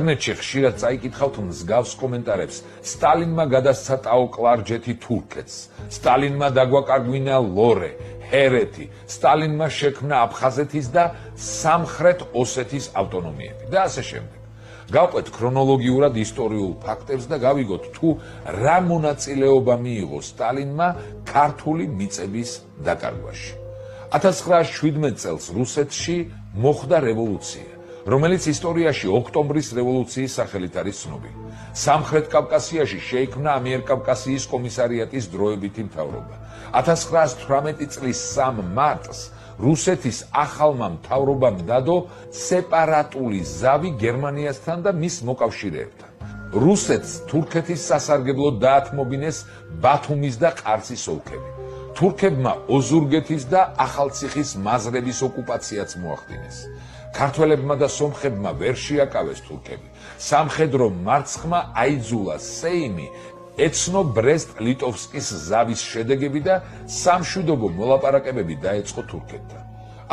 ინტერნეტში ხშირად წაიკითხავთ მსგავს კომენტარებს. სტალინმა გადასცა ტაო-კლარჯეთი თურქეთს, სტალინმა დაგვაკარგვინა ლორე, ჰერეთი, სტალინმა შექმნა აფხაზეთის და სამხრეთ ოსეთის ავტონომიები და ასე შემდეგ. გავყვეთ ქრონოლოგიურად ისტორიულ ფაქტებს და გავიგოთ თუ რა მონაწილეობა მიიღო სტალინმა ქართული მიწების დაკარგვაში. 1917 წელს რუსეთში მოხდა რევოლუცია, რომელიც ისტორიაში ოქტომბრის რევოლუციის სახელით არის ცნობილი. სამხრეთ კავკასიაში შეიქმნა ამიერკავკასიის კომისარიატის დროებითი მთავრობა. 1918 წლის 3 მარტს რუსეთის ახალმა მთავრობამ დადო სეპარატული ზავი გერმანიასთან და მის მოკავშირეებთან. რუსეთს თურქეთის სასარგებლოდ დაათმობინეს ბათუმის და ყარსის ოლქები. თურქებმა ოზურგეთის და ახალციხის მაზრების ოკუპაციაც მოახდინეს. ქართველებმა და სომხებმა ვერ შეაკავეს თურქები. სამხედრო მარცხმა აიძულა სეიმი ეცნო ბრესტ-ლიტოვსკის ზავის შედეგები და სამშვიდობო მოლაპარაკებები დაეწყო თურქეთთან.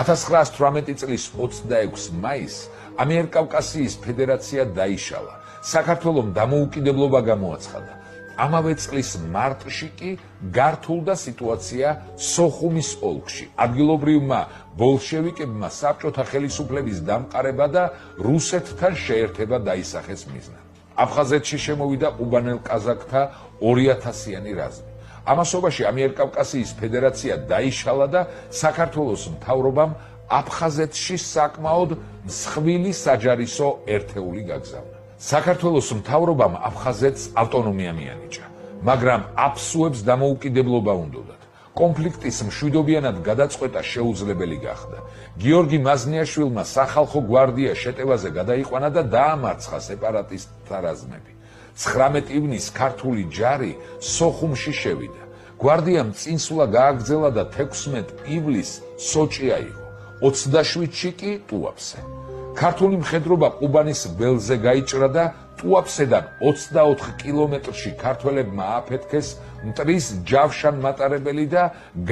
1918 წლის 26 მაისს ამიერკავკასიის ფედერაცია დაიშალა. საქართველომ დამოუკიდებლობა გამოაცხადა. ამავე წლის მარტში კი გართულდა სიტუაცია სოხუმის ოლქში. ადგილობრივმა ბოლშევიკებმა საბჭოთა ხელისუფლების დამყარება და რუსეთთან შეერთება დაისახეს მიზნად. აფხაზეთში შემოვიდა ყუბანელ კაზაკთა 2000-იანი რაზმი. ამასობაში ამიერკავკასიის ფედერაცია დაიშალა და საქართველოს მთავრობამ აფხაზეთში საკმაოდ მსხვილი საჯარისო ერთეული გაგზავნა. საქართველოს მთავრობამ აფხაზეთს ავტონომია მიანიჭა, მაგრამ აფსუებს დამოუკიდებლობა უნდოდათ. კონფლიქტის მშვიდობიანად გადაწყვეტა შეუძლებელი გახდა. გიორგი მაზნიაშვილმა სახალხო გვარდია შეტევაზე გადაიყვანა და დაამარცხა სეპარატისტთა რაზმები. 19 ივნისს ქართული ჯარი სოხუმში შევიდა. გვარდიამ წინსვლა გააგრძელა და 16 ივლისს სოჭი აიღო, 27-ში კი ტუაფსე. ქართული მხედრობა ყუბანის ველზე გაიჭრა და ტუაფსედან 24 კილომეტრში ქართველებმა ააფეთქეს მტრის ჯავშან-მატარებელი და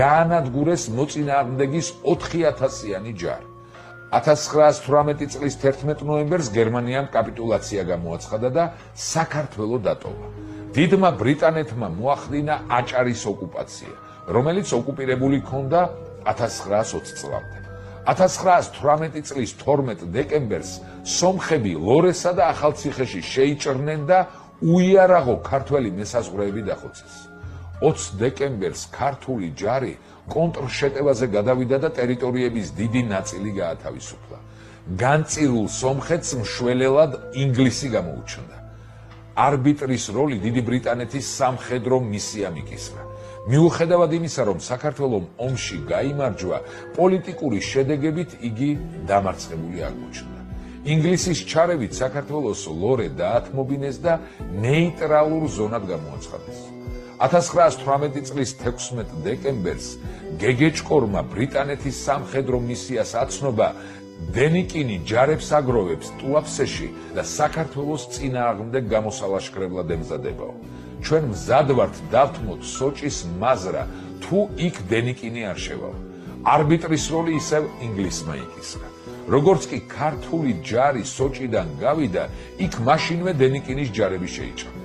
გაანადგურეს მოწინააღმდეგის 4000-იანი ჯარი. 1918 წლის 11 ნოემბერს გერმანიამ კაპიტულაცია გამოაცხადა და საქართველო დატოვა. დიდმა ბრიტანეთმა მოახდინა აჭარის ოკუპაცია, რომელიც ოკუპირებული ჰქონდა 1920 წლამდე. 1918 წლის 12 დეკემბერს სომხები ლორესა და ახალციხეში შეიჭრნენ და უიარაღო ქართველი მესაზღვრეები დახოცეს. 20 დეკემბერს ქართული ჯარი კონტრშეტევაზე გადავიდა და ტერიტორიების დიდი ნაწილი გაათავისუფლა. განწირულ სომხეთს მშველელად ინგლისი გამოუჩნდა. არბიტრის როლი დიდი ბრიტანეთის სამხედრო მისიამ იკისრა. მიუხედავად იმისა, რომ საქართველომ ომში გაიმარჯვა, პოლიტიკური შედეგებით იგი დამარცხებული აღმოჩნდა. ინგლისის ჩარევით საქართველოს ლორე დაათმობინეს და ნეიტრალურ ზონად გამოაცხადეს. 1918 წლის 16 დეკემბერს გეგეჭკორმა ბრიტანეთის სამხედრო მისიას აცნობა დენიკინი ჯარებს აგროვებს ტუაფსეში და საქართველოს წინააღმდეგ გამოსალაშქრებლად ემზადებაო. ჩვენ მზად ვართ დავთმოთ სოჭის მაზრა, თუ იქ დენიკინი არ შევალ. არბიტრის როლი ისევ ინგლისმა იკისრა. როგორც კი ქართული ჯარი სოჭიდან გავიდა, იქ მაშინვე დენიკინის ჯარები შეიჭრნენ.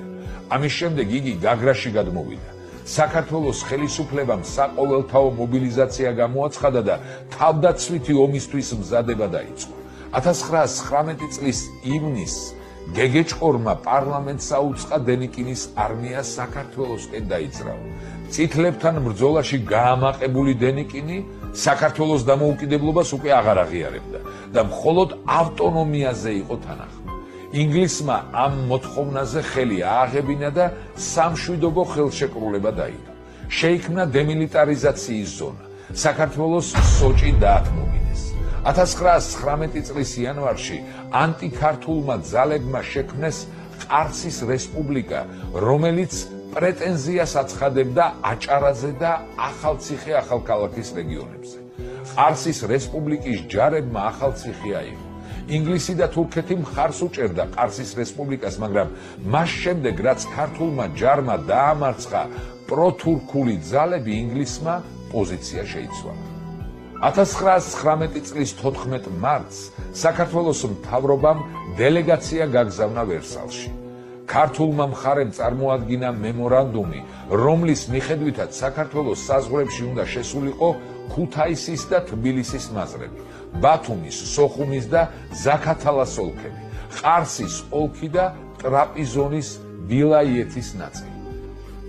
ამის შემდეგ იგი გაგრაში გადმოვიდა. საქართველოს ხელისუფლებამ საყოველთაო მობილიზაცია გამოაცხადა და თავდაცვითი ომისთვის მზადება დაიწყო. 1919 წლის ივნისს გეგეჭკორმა პარლამენტს აუწყა დენიკინის არმია საქართველოსკენ დაიძრავა. წითლებთან ბრძოლაში გაამაყებული დენიკინი საქართველოს დამოუკიდებლობას უკვე აღარ აღიარებდა და მხოლოდ ავტონომიაზე იყო თანახმი. ინგლისმა ამ მოთხოვნაზე ხელი ააღებინა და სამშვიდობო ხელშეკრულება დაიდო. შეიქმნა დემილიტარიზაციის ზონა. საქართველოს სოჭი დაათმობინეს. 1919 წლის იანვარში ანტიქართულმა ძალებმა შექმნეს ყარსის რესპუბლიკა, რომელიც პრეტენზიას აცხადებდა აჭარაზე და ახალციხე ახალქალაქის რეგიონებზე. ყარსის რესპუბლიკის ჯარებმა ახალციხე აიღო. ინგლისი და თურქეთი მხარს უჭერდა ყარსის რესპუბლიკას, მაგრამ მას შემდეგ, რაც ქართულმა ჯარმა დაამარცხა პროთურქული ძალები, ინგლისმა პოზიცია შეიცვალა. 1919 წლის 14 მარტს საქართველოს მთავრობამ დელეგაცია გაგზავნა ვერსალში. ქართულმა მხარემ წარმოადგინა მემორანდუმი, რომლის მიხედვითაც საქართველოს საზღვრებში უნდა შესულიყო ქუთაისის და თბილისის მაზრები, ბათუმის, სოხუმის და ზაქათალას ოლქები, ყარსის ოლქი და ტრაპიზონის ვილაიეთის ნაწილი.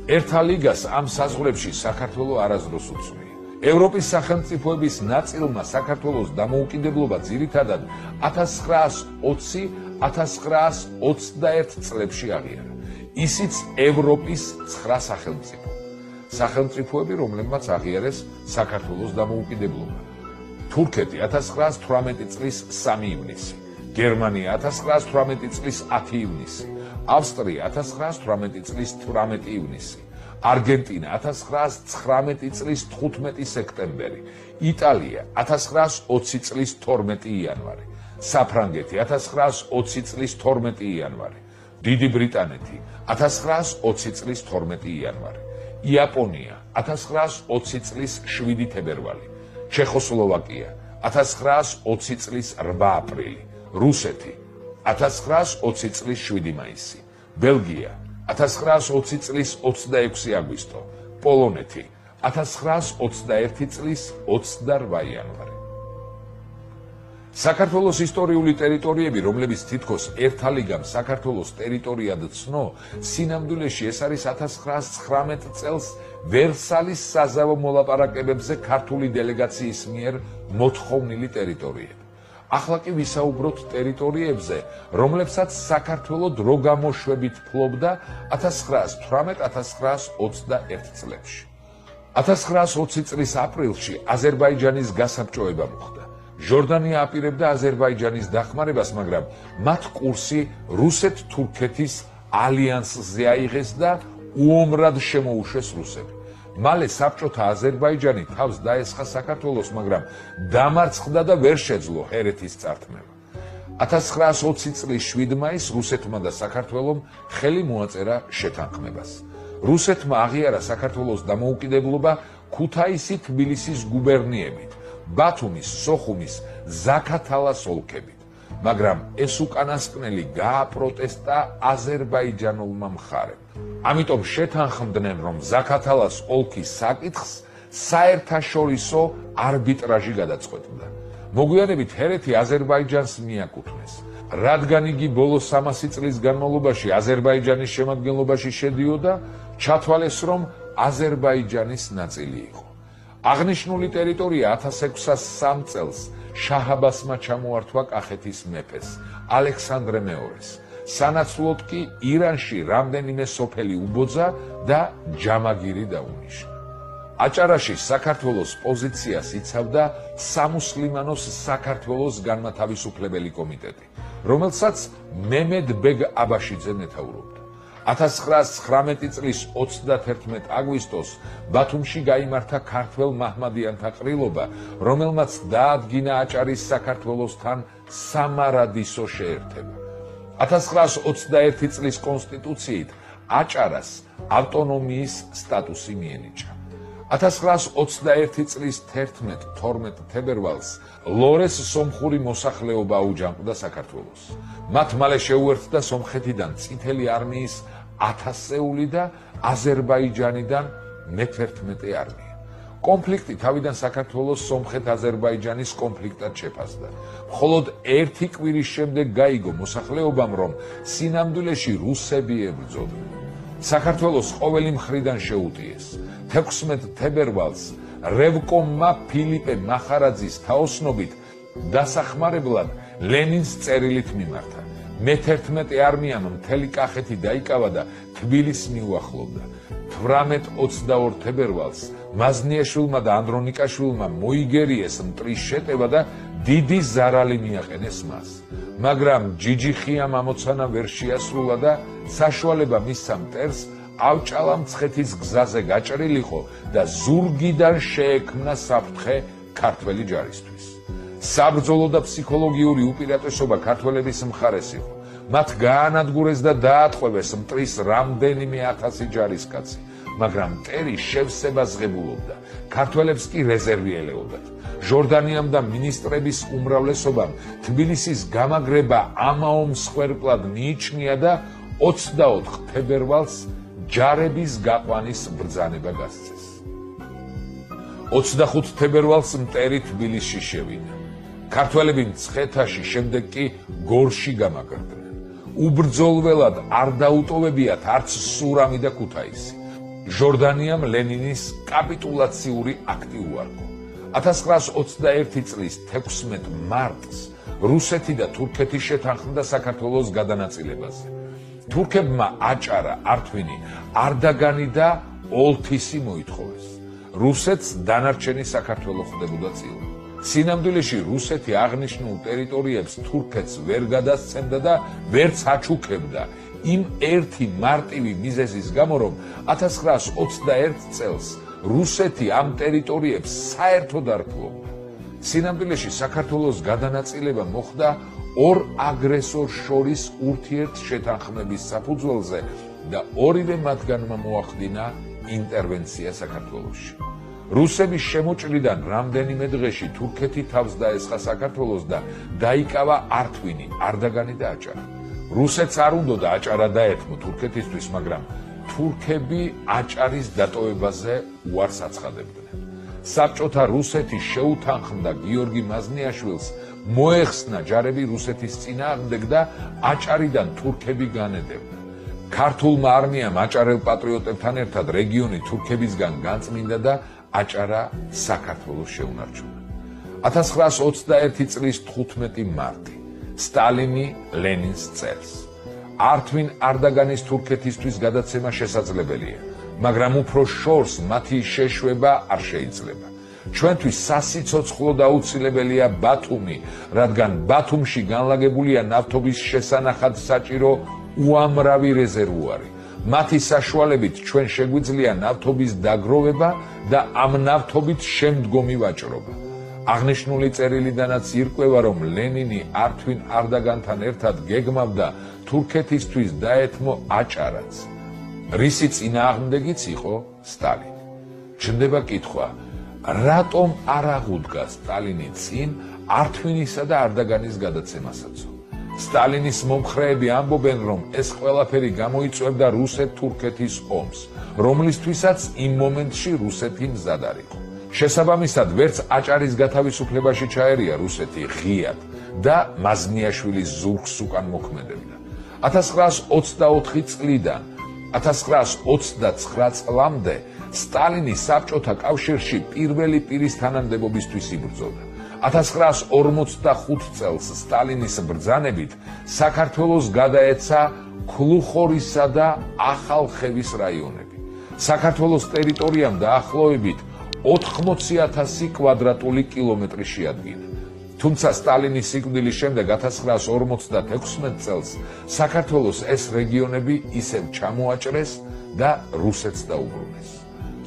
ერთა ლიგას ამ საზღვრებში საქართველო არასდროს უცვლია. ევროპის სახელმწიფოების ნაწილმა საქართველოს დამოუკიდებლობა ძირითადად 1920-1921 წლებში აღიარა. ისიც ევროპის 9 სახელმწიფოები, რომლებმაც აღიარეს საქართველოს დამოუკიდებლობა. თურქეთი 1918 წლის 3 ივნისი, გერმანია 1918 წლის 10 ივნისი, ავსტრია 1918 წლის 18 ივნისი, არგენტინა 1919 წლის 15 სექტემბერი, იტალია 1920 წლის 12 იანვარი, საფრანგეთი 1920 წლის 12 იანვარი, დიდი ბრიტანეთი 1920 წლის 12 იანვარი, იაპონია 1920 წლის 7 თებერვალი, ჩეხოსლოვაკია 1920 წლის 8 აპრილი, რუსეთი 1920 წლის 7 მაისი, ბელგია 1920 წლის 26 აგვისტო, პოლონეთი 1921 წლის 28 იანვარი. საქართველოს ისტორიული ტერიტორიები, რომლებიც თითქოს ერთა ლიგამ საქართველოს ტერიტორიად ცნო, სინამდვილეში ეს არის 1919 წელს ვერსალის საზავო მოლაპარაკებებზე ქართული დელეგაციის მიერ მოთხოვნილი ტერიტორიები. ახლა კი ვისაუბროთ ტერიტორიებზე, რომლებსაც საქართველო დრო გამოშვებით ფლობდა 1918-1921 წლებში. 1920 წლის აპრილში აზერბაიჯანის გასაბჭოება მოხდა. ჟორდანია აპირებდა აზერბაიჯანის დახმარებას, მაგრამ მათ კურსი რუსეთ-თურქეთის ალიანსზე აიღეს და უომრად შემოუშვეს რუსები. მალე საბჭოთა აზერბაიჯანი თავს დაესხა საქართველოს, მაგრამ დამარცხდა და ვერ შეძლო ჰერეთის წართმევა. 1920 წლის 7 მაისს რუსეთმა და საქართველომ ხელი მოაწერა შეთანხმებას. რუსეთმა აღიარა საქართველოს დამოუკიდებლობა ქუთაისი, თბილისის გუბერნიებით, ბათუმის, სოხუმის, ზაქათალას ოლქებით, მაგრამ ეს უკანასკნელი გააპროტესტა აზერბაიჯანულმა მხარემ. ამიტომ შეთანხმდნენ, რომ ზაქათალას ოლქის საკითხს საერთაშორისო არბიტრაჟი გადაწყვეტდა. მოგვიანებით ჰერეთი აზერბაიჯანს მიაკუთვნეს, რადგან იგი ბოლო 300 წლის განმავლობაში აზერბაიჯანის შემადგენლობაში შედიოდა, ჩათვალეს, რომ აზერბაიჯანის ნაწილი იყო. აღნიშნული ტერიტორია 1603 წელს შაჰ-აბასმა ჩამოართვა კახეთის მეფეს, ალექსანდრე მეორის. სანაცვლოდ კი ირანში რამდენიმე სოფელი უბოძა და ჯამაგირი დაუნიშნა. აჭარაში საქართველოს პოზიციას იცავდა სამუსლიმანოს საქართველოს განმათავისუფლებელი კომიტეტი, რომელსაც მემედ ბეგ აბაშიძე მეთაურობდა. 1919 წლის 31 აგვისტოს ბათუმში გაიმართა ქართველ მაჰმადიანთა ყრილობა, რომელმაც დაადგინა აჭარის საქართველოსთან სამარადისო შეერთება. 1921 წლის კონსტიტუციით აჭარას ავტონომიის სტატუსი მიენიჭა. 1921 წლის 11-12 თებერვალს ლორეს სომხური მოსახლეობა აუჯანყდა საქართველოს. მათ მალე შეუერთდა სომხეთიდან წითელი არმიის 1000-ეული და აზერბაიჯანიდან მე-11 არმია. კონფლიქტი თავიდან საქართველოს სომხეთ-აზერბაიჯანის კონფლიქტად შეფასდა. მხოლოდ ერთი კვირის შემდეგ გაიგო მოსახლეობამ, რომ სინამდვილეში რუსები ებრძოდნენ. საქართველოს ყოველი მხრიდან შეუტიეს. 16 თებერვალს რევკომმა ფილიპე მახარაძის თაოსნობით დასახმარებლად ლენინს წერილით მიმართა. მე-11 არმიამ მთელი კახეთი დაიკავა და თბილისს მიუახლოვდა. 18-22 თებერვალს მაზნიაშვილმა და ანდრონიკაშვილმა მოიგერიეს მტრის შეტევა და დიდი ზარალი მიაყენეს მას. მაგრამ ჯიჯიხიამ ამოცანა ვერ შეასრულა და საშუალება მისცა მტერს ავჭალა მცხეთის გზაზე გაჭრილიყო და ზურგიდან შეექმნა საფრთხე ქართველი ჯარისთვის. საბრძოლო და ფსიქოლოგიური უპირატესობა ქართველების მხარეს იყო. მათ გაანადგურეს და დაატყვევეს მტრის რამდენიმე 1000 ჯარისკაცი. მაგრამ მტერი შევსებას ღებულობდა, ქართველებს კი რეზერვი ელეოდათ. ჟორდანიამ და მინისტრების უმრავლესობამ თბილისის გამაგრება ამაო მსხვერპლად მიიჩნია და 24 თებერვალს ჯარების გაყვანის ბრძანება გასცეს. 25 თებერვალს მტერი თბილისში შევიდა. ქართველები მცხეთაში, შემდეგ კი გორში გამაგრდნენ. უბრძოლველად არ დაუტოვებიათ არც სურამი და ქუთაისი. ჟორდანიამ ლენინის კაპიტულაციური აქტი უარყო. 1921 წლის 16 მარტს რუსეთი და თურქეთი შეთანხმდა საქართველოს გადანაწილებაზე. თურქებმა აჭარა, ართვინი, არდაგანი და ოლთისი მოითხოვეს. რუსეთს დანარჩენი საქართველო ხდებოდა წილად. სინამდვილეში რუსეთი აღნიშნულ ტერიტორიებს თურქეთს ვერ გადასცემდა და ვერც აჩუქებდა იმ ერთი მარტივი მიზეზის გამო, რომ 1921 წელს რუსეთი ამ ტერიტორიებს საერთოდ არ ფლობდა. სინამდვილეში საქართველოს გადანაწილება მოხდა ორ აგრესორს შორის ურთიერთშეთანხმების საფუძველზე და ორივე მათგანმა მოახდინა ინტერვენცია საქართველოში. რუსების შემოჭრიდან რამდენიმე დღეში თურქეთი თავს დაესხა საქართველოს და დაიკავა ართვინი, არდაგანი და აჭარა. რუსეთს არ უნდოდა აჭარა დაეთმო თურქეთისთვის, მაგრამ თურქები აჭარის დატოვებაზე უარს აცხადებდნენ. საბჭოთა რუსეთი შეუთანხმდა გიორგი მაზნიაშვილს, მოეხსნა ჯარები რუსეთის წინააღმდეგ და აჭარიდან თურქები განედევდა. ქართულმა არმიამ აჭარელ პატრიოტებთან ერთად რეგიონი თურქებისგან განწმინდა და აჭარა საქართველოს შეუნარჩუნა. 1921 წლის 15 მარტი სტალინი ლენინს წერს. ართვინ არდაგანის თურქეთისთვის გადაცემა შესაძლებელია, მაგრამ უფრო შორს მათი შეშვება არ შეიძლება. ჩვენთვის სასიცოცხლო და აუცილებელია ბათუმი, რადგან ბათუმში განლაგებულია ნავთობის შესანახად საჭირო უამრავი რეზერვუარი. მათი საშუალებით ჩვენ შეგვიძლია ნავთობის დაგროვება და ამ ნავთობით შემდგომი ვაჭრობა. აღნიშნული წერილიდანაც ირკვევა, რომ ლენინი ართვინ არდაგანთან ერთად გეგმავდა თურქეთისთვის დაეთმო აჭარაც, რისი წინააღმდეგიც იყო სტალინი. ჩნდება კითხვა, რატომ არ აღუდგა სტალინი წინ ართვინისა და არდაგანის გადაცემასაც? სტალინის მომხრეები ამბობენ, რომ ეს ყველაფერი გამოიწვევდა რუსეთ-თურქეთის ომს, რომლისთვისაც იმ მომენტში რუსეთი მზად არ იყო. შესაბამისად, ვერც აჭარის გათავისუფლებაში ჩაერია რუსეთი ღიად და მაზნიაშვილის ზურგს უკან მოქმედებდა. 1924 წლიდან 1929 წლამდე სტალინი საბჭოთა კავშირში პირველი პირის თანამდებობისთვის იბრძოდა. 1945 წელს სტალინის ბრძანებით საქართველოს გადაეცა ქლუხორისა და ახალხევის რაიონები. საქართველოს ტერიტორიამ დაახლოებით 80,000 კვადრატული კილომეტრი შეადგინა. თუმცა სტალინის სიკვდილის შემდეგ 1956 წელს საქართველოს ეს რეგიონები ისევ ჩამოაჭრეს და რუსეთს დაუბრუნეს.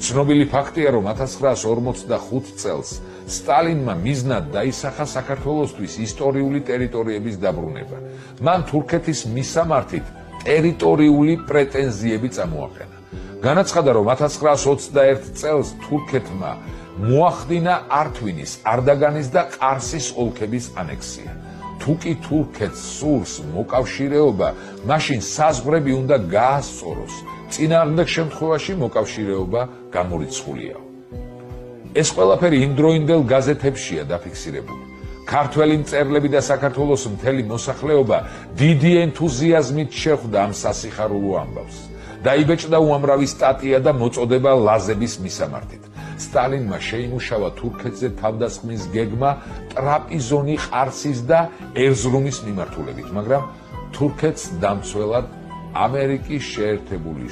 ცნობილი ფაქტია, რომ 1945 წელს სტალინმა მიზნად დაისახა საქართველოსთვის ისტორიული ტერიტორიების დაბრუნება. მან თურქეთის მისამართით ტერიტორიული პრეტენზიები წამოაყენა. განაცხადა, რომ 1921 წელს თურქეთმა მოახდინა ართვინის, არდაგანის და ყარსის ოლქების ანექსია. თუ კი თურქეთს სურს მოკავშირეობა, მაშინ საზღვრები უნდა გაასწოროს. წინააღმდეგ შემთხვევაში მოკავშირეობა გამორიცხულიაო. ეს ყველაფერი იმდროინდელ გაზეთებშია დაფიქსირებული. ქართველი მწერლები და საქართველოს მთელი მოსახლეობა დიდი ენთუზიაზმით შეხვდა ამ სასიხარულო ამბავს. დაიბეჭდა უამრავი სტატია და მოწოდება ლაზების მისამართით. სტალინმა შეიმუშავა თურქეთზე თავდასხმის გეგმა ტრაპიზონი, ყარსის და ერზრუმის მიმართულებით, მაგრამ თურქეთს დამცველად ამერიკის შეერთებული